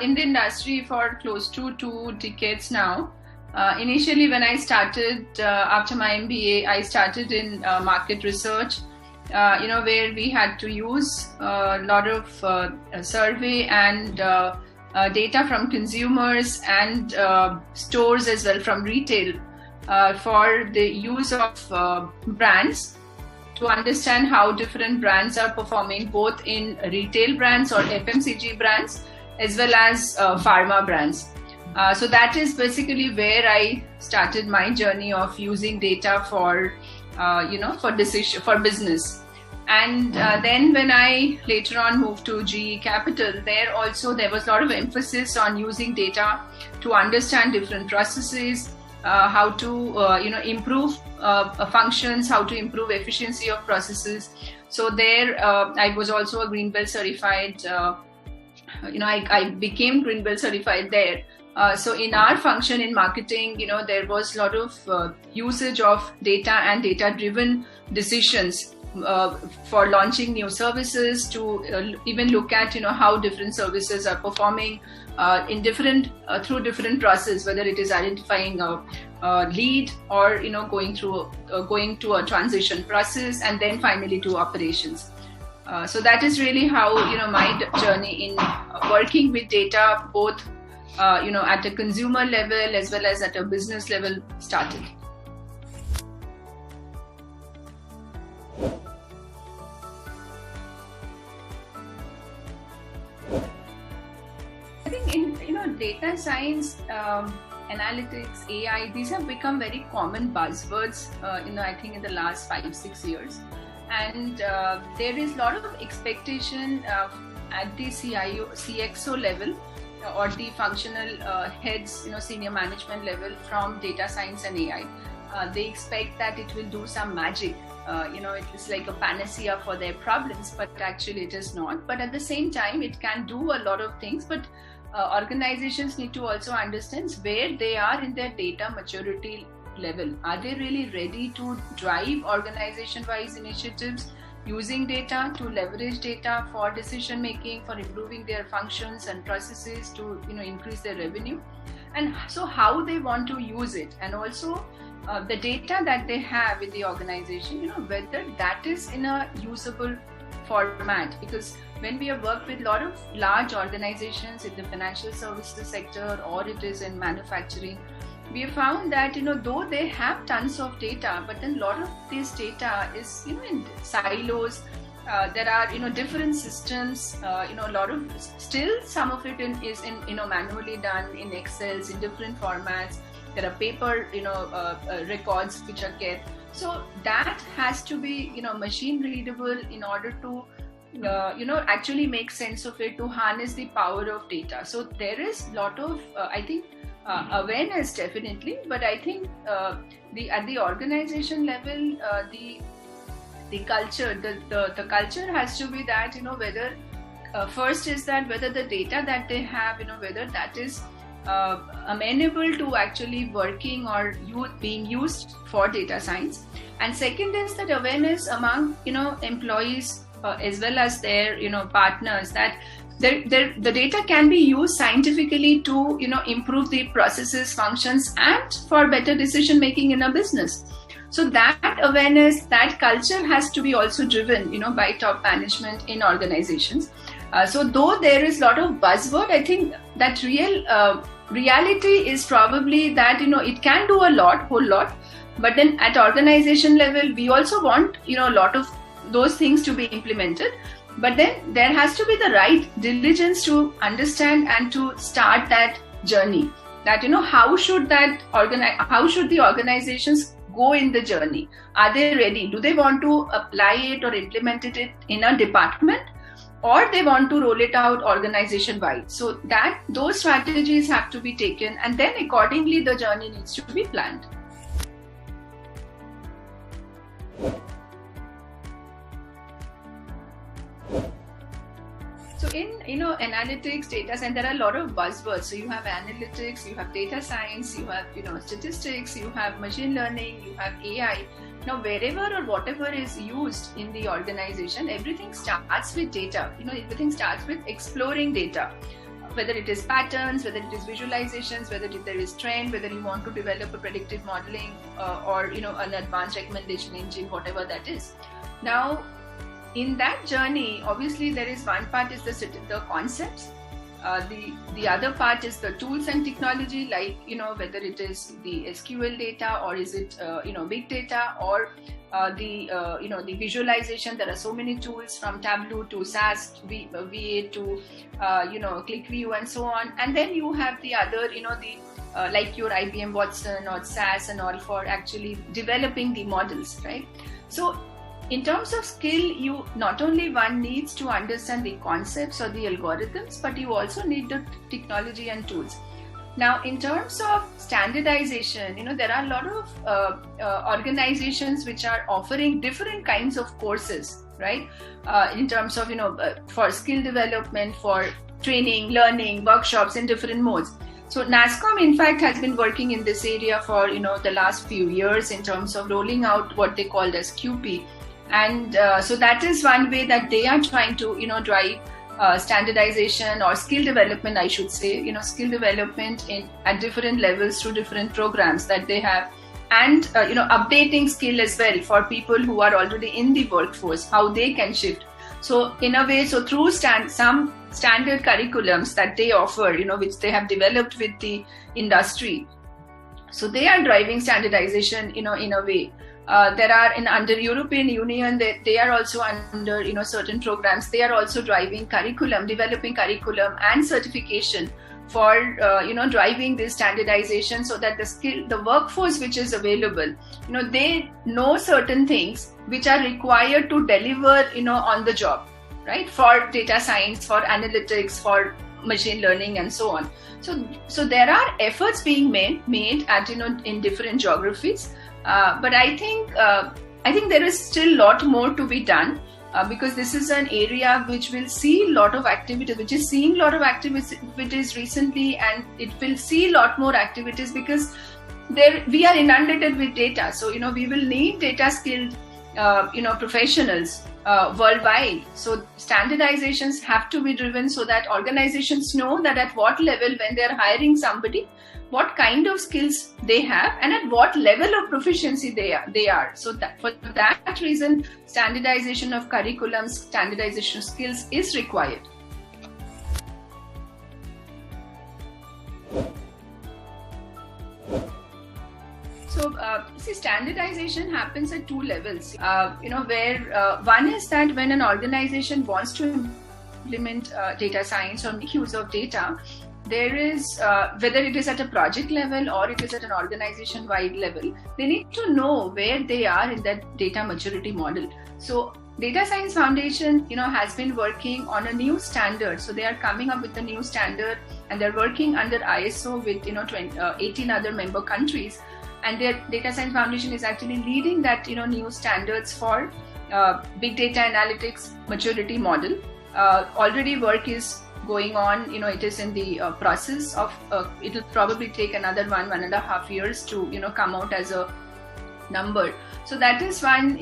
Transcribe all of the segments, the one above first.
in the industry for close to 2 decades now. Initially, when I started after my MBA, I started in market research, where we had to use a lot of survey and data from consumers and stores as well, from retail, for the use of brands, to understand how different brands are performing, both in retail brands or FMCG brands as well as pharma brands. So that is basically where I started my journey of using data for for business. And then when I later on moved to GE Capital, there was a lot of emphasis on using data to understand different processes, how to improve functions, how to improve efficiency of processes. So there I was also a Green Belt certified. I became Green Belt certified there. So in our function in marketing, there was a lot of usage of data and data-driven decisions for launching new services, to even look at how different services are performing in through different processes, whether it is identifying a lead or going to a transition process, and then finally to operations. So that is really how my journey in working with data, both at a consumer level as well as at a business level, started. I think in data science, analytics, AI, these have become very common buzzwords. I think in the last 5-6 years, and there is a lot of expectation at the CXO level, or the functional heads, senior management level, from data science and AI. They expect that it will do some magic. It is like a panacea for their problems, but actually it is not. But at the same time, it can do a lot of things. But organizations need to also understand where they are in their data maturity level. Are they really ready to drive organization-wise initiatives using data, to leverage data for decision making, for improving their functions and processes, to increase their revenue? And so how they want to use it, and also the data that they have in the organization, whether that is in a usable format. Because when we have worked with a lot of large organizations in the financial services sector, or it is in manufacturing, we have found that though they have tons of data, but then a lot of this data is in silos. There are different systems. A lot of, still some of it is manually done in Excels, in different formats. There are paper records which are kept. So that has to be machine readable in order to actually make sense of it, to harness the power of data. So there is a lot of I think awareness, definitely, but I think at the organization level, the culture, the culture has to be that whether first is that whether the data that they have, whether that is amenable to actually working or being used for data science. And second is that awareness among employees as well as their partners, that the data can be used scientifically to improve the processes, functions, and for better decision making in a business. So that awareness, that culture has to be also driven by top management in organizations. So though there is a lot of buzzword, I think that reality is probably that it can do whole lot, but then at organization level we also want a lot of those things to be implemented. But then there has to be the right diligence to understand and to start that journey. That how should the organizations go in the journey? Are they ready? Do they want to apply it or implement it in a department, or they want to roll it out organization wide? So that those strategies have to be taken, and then accordingly the journey needs to be planned. So in analytics, data science, there are a lot of buzzwords. So you have analytics, you have data science, you have statistics, you have machine learning, you have AI. Now wherever or whatever is used in the organization, everything starts with data. Everything starts with exploring data. whether it is patterns, whether it is visualizations, whether there is trend, whether you want to develop a predictive modeling or an advanced recommendation engine, whatever that is. Now, in that journey, obviously there is one part is the concepts. The other part is the tools and technology, like whether it is the SQL data or is it big data or the visualization. There are so many tools from Tableau to SAS, V8 to ClickView and so on. And then you have the other like your IBM Watson or SAS and all for actually developing the models, right? So in terms of skill, you not only one needs to understand the concepts or the algorithms, but you also need the technology and tools. Now, in terms of standardization, there are a lot of organizations which are offering different kinds of courses, right? In terms of, for skill development, for training, learning, workshops in different modes. So NASSCOM, in fact, has been working in this area for, the last few years in terms of rolling out what they called as QP. And so that is one way that they are trying to, drive standardization or skill development, I should say, skill development at different levels through different programs that they have. And, updating skill as well for people who are already in the workforce, how they can shift. So in a way, so through some standard curriculums that they offer, which they have developed with the industry. So they are driving standardization, in a way. There are under European Union, they are also under certain programs. They are also driving curriculum, developing curriculum and certification for driving this standardization, so that the workforce which is available, they know certain things which are required to deliver on the job, right? For data science, for analytics, for machine learning and so on. So there are efforts being made at in different geographies. But I think there is still a lot more to be done because this is an area which will see a lot of activities, which is seeing a lot of activities recently, and it will see a lot more activities because we are inundated with data. So we will need data skilled professionals worldwide. So standardizations have to be driven so that organizations know that at what level, when they are hiring somebody, what kind of skills they have and at what level of proficiency they are. So that for that reason, standardization of curriculums, standardization skills is required. So, standardization happens at two levels, where one is that when an organization wants to implement data science or make use of data, there is, whether it is at a project level or it is at an organization-wide level, they need to know where they are in that data maturity model. So Data Science Foundation, has been working on a new standard. So they are coming up with a new standard and they're working under ISO with, 18 other member countries. And their Data Science Foundation is actually leading that, new standards for big data analytics maturity model. Already work is going on, it is in the process of, it will probably take another 1.5 years to, come out as a number. So that is one,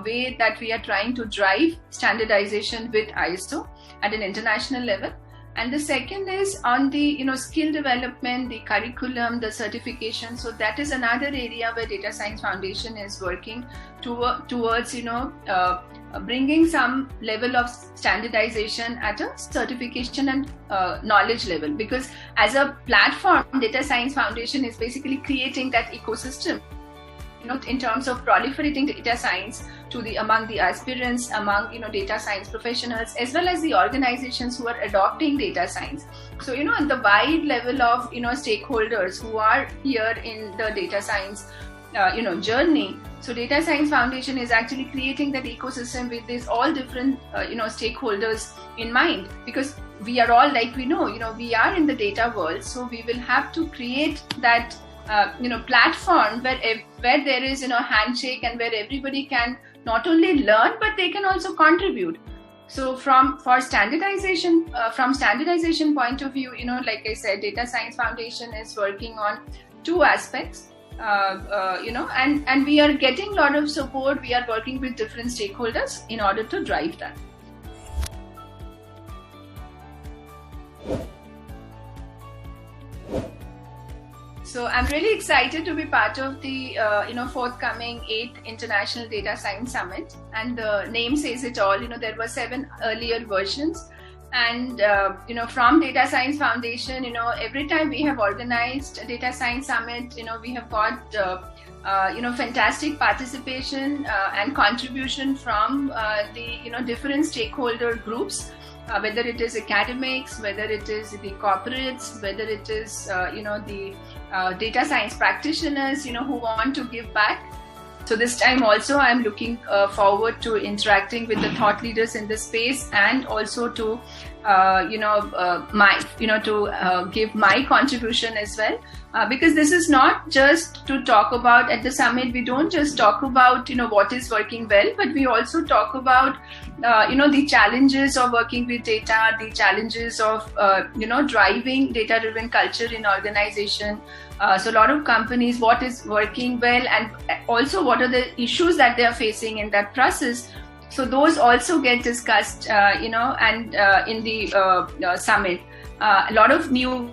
way that we are trying to drive standardization with ISO at an international level. And the second is on the, skill development, the curriculum, the certification. So that is another area where Data Science Foundation is working towards, bringing some level of standardization at a certification and knowledge level. Because as a platform, Data Science Foundation is basically creating that ecosystem, in terms of proliferating data science among the aspirants, among data science professionals, as well as the organizations who are adopting data science. So at the wide level of stakeholders who are here in the data science journey. So Data Science Foundation is actually creating that ecosystem with these all different stakeholders in mind, because we are all, like we we are in the data world, so we will have to create that platform where there is handshake and where everybody can not only learn but they can also contribute. So from standardization point of view, like I said, Data Science Foundation is working on two aspects, and we are getting a lot of support. We are working with different stakeholders in order to drive that. So I'm really excited to be part of the forthcoming 8th International Data Science Summit, and the name says it all. There were 7 earlier versions, and from Data Science Foundation, every time we have organized a Data Science Summit, we have got fantastic participation and contribution from the different stakeholder groups. Whether it is academics, whether it is the corporates, whether it is the data science practitioners who want to give back. So this time also I'm looking forward to interacting with the thought leaders in this space, and also to give my contribution as well. Because this is not just to talk about at the summit. We don't just talk about what is working well, but we also talk about the challenges of working with data, the challenges of driving data-driven culture in organization. So a lot of companies, what is working well, and also what are the issues that they are facing in that process. So those also get discussed, in the summit. A lot of new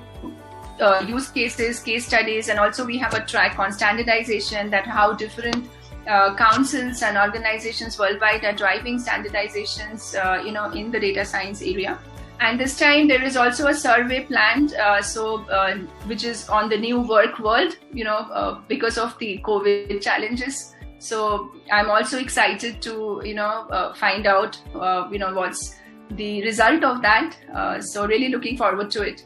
use cases, case studies, and also we have a track on standardization, that how different councils and organizations worldwide are driving standardizations, in the data science area. And this time there is also a survey planned, which is on the new work world, because of the COVID challenges. So I'm also excited to, find out, what's the result of that. So really looking forward to it.